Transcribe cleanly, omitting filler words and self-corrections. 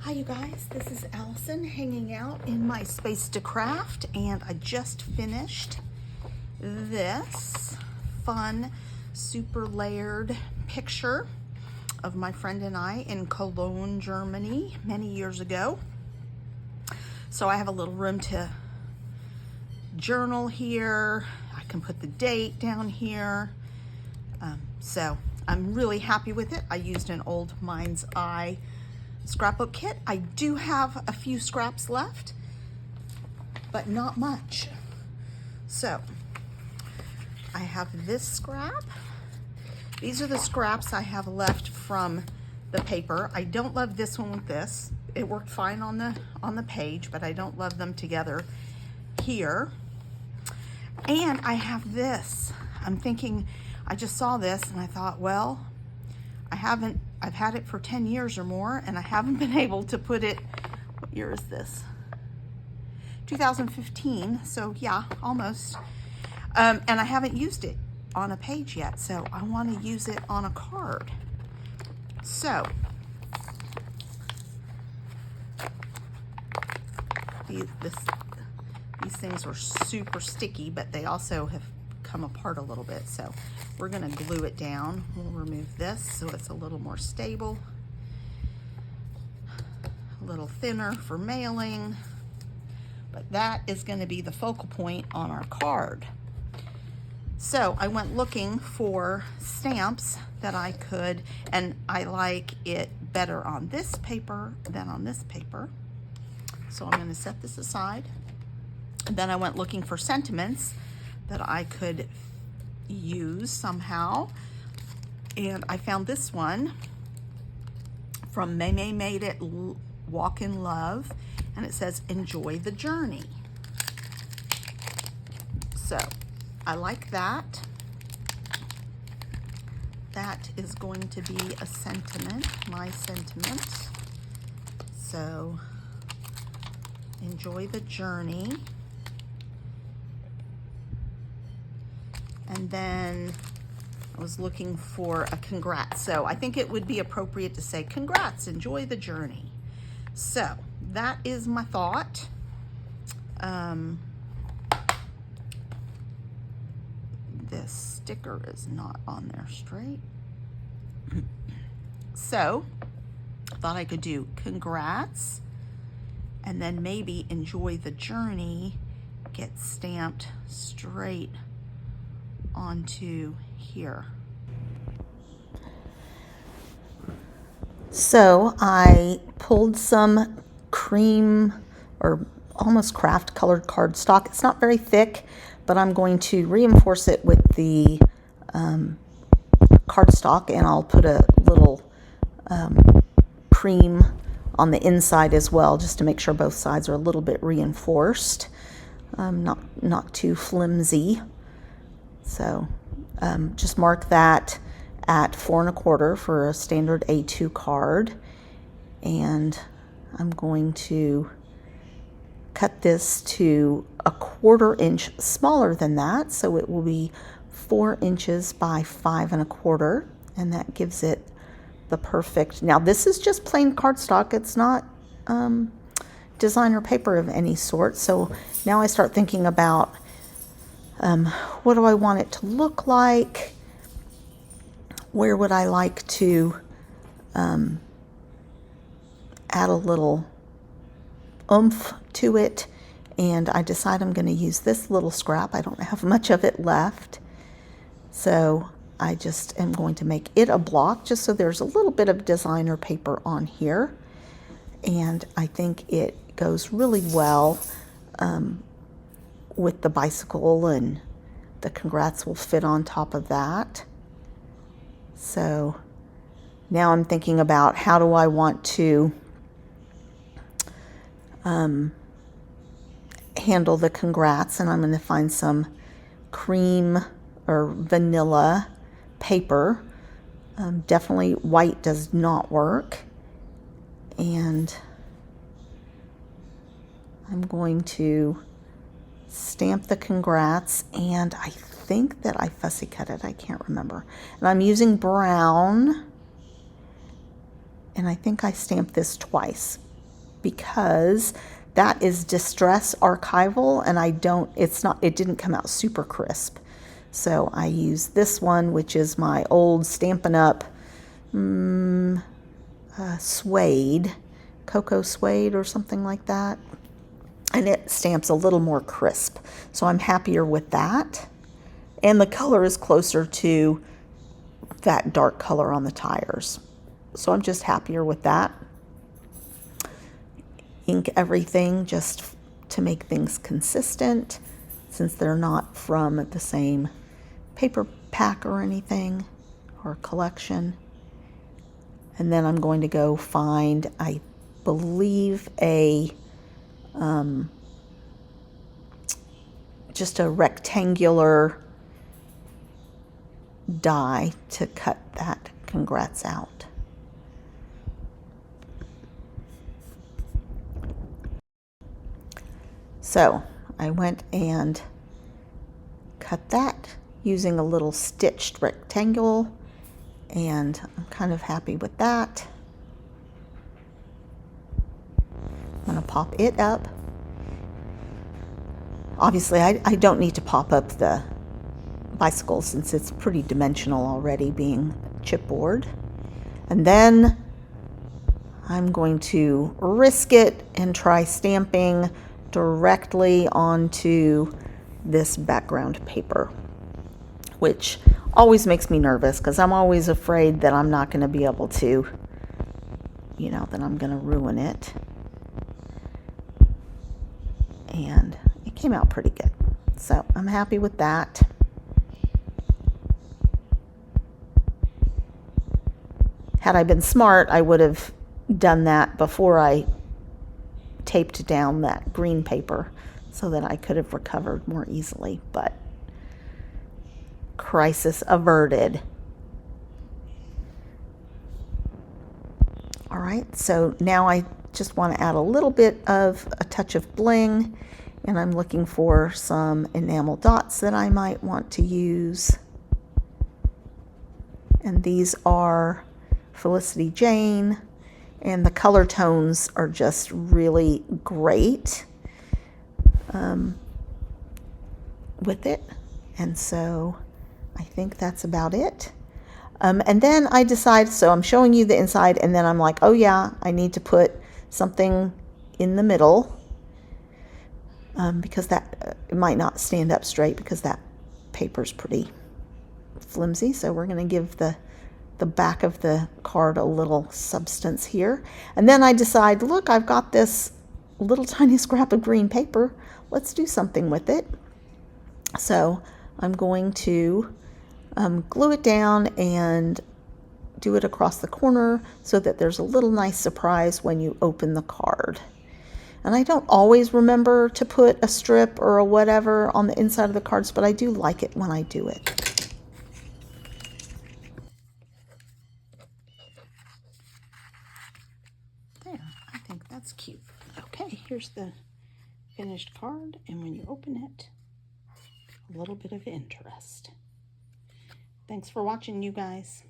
Hi you guys, this is Allison hanging out in my space to craft, and I just finished this fun super layered picture of my friend and I in Cologne, Germany many years ago. So I have a little room to journal here. I can put the date down here. So I'm really happy with it. I used an old Mind's Eye scrapbook kit. I do have a few scraps left, but not much. So I have this scrap. These are the scraps I have left from the paper. I don't love this one with this. It worked fine on the page, but I don't love them together here. And I have this. I'm thinking, I just saw this and I thought, well, I've had it for 10 years or more, and I haven't been able to put it, what year is this? 2015, so yeah, almost. And I haven't used it on a page yet, so I want to use it on a card. So, these things are super sticky, but they also have come apart a little bit, so we're going to glue it down. We'll remove this so it's a little more stable, a little thinner for mailing, but that is going to be the focal point on our card. So I went looking for stamps that I could, and I like it better on this paper than on this paper, so I'm going to set this aside. And then I went looking for sentiments that I could use somehow, and I found this one from May Made It Walk in Love, and it says enjoy the journey. So I like that. That is going to be a sentiment, my sentiment. So enjoy the journey. And then I was looking for a congrats. So I think it would be appropriate to say congrats, enjoy the journey. So that is my thought. This sticker is not on there straight. So I thought I could do congrats, and then maybe enjoy the journey, get stamped straight onto here. So I pulled some cream or almost craft colored cardstock. It's not very thick, but I'm going to reinforce it with the cardstock, and I'll put a little cream on the inside as well, just to make sure both sides are a little bit reinforced, not too flimsy. So just mark that at 4 1/4 for a standard A2 card, and I'm going to cut this to a 1/4 inch smaller than that, so it will be 4 inches by 5 1/4, and that gives it the perfect. Now this is just plain cardstock, it's not designer paper of any sort. So now I start thinking about what do I want it to look like? Where would I like to add a little oomph to it? And I decide I'm going to use this little scrap. I don't have much of it left, so I just am going to make it a block just so there's a little bit of designer paper on here, and I think it goes really well with the bicycle, and the congrats will fit on top of that. So now I'm thinking about how do I want to handle the congrats, and I'm going to find some cream or vanilla paper. Definitely white does not work, and I'm going to stamp the congrats, and I think that I fussy cut it, I can't remember. And I'm using brown, and I think I stamped this twice. because that is distress archival, and it didn't come out super crisp. So I use this one, which is my old Stampin' Up! Suede, cocoa suede or something like that. And it stamps a little more crisp. So I'm happier with that. And the color is closer to that dark color on the tires. So I'm just happier with that. Ink everything just to make things consistent, since they're not from the same paper pack or anything or collection. And then I'm going to go find, I believe, just a rectangular die to cut that congrats out. So I went and cut that using a little stitched rectangle, and I'm kind of happy with that. I'm going to pop it up. Obviously, I don't need to pop up the bicycle since it's pretty dimensional already, being chipboard. And then I'm going to risk it and try stamping directly onto this background paper, which always makes me nervous because I'm always afraid that I'm not going to be able to, that I'm going to ruin it. And it came out pretty good. So I'm happy with that. Had I been smart, I would have done that before I taped down that green paper so that I could have recovered more easily, but crisis averted. All right, so now I just want to add a little bit of a touch of bling, and I'm looking for some enamel dots that I might want to use. And these are Felicity Jane, and the color tones are just really great with it. And so I think that's about it. And then I decide, so I'm showing you the inside, and then I'm like, oh yeah, I need to put something in the middle because that it might not stand up straight because that paper's pretty flimsy. So we're going to give the back of the card a little substance here. And then I decide, look, I've got this little tiny scrap of green paper. Let's do something with it. So I'm going to glue it down and do it across the corner so that there's a little nice surprise when you open the card. And I don't always remember to put a strip or a whatever on the inside of the cards, but I do like it when I do it. There, I think that's cute. Okay, here's the finished card, and when you open it, a little bit of interest. Thanks for watching, you guys.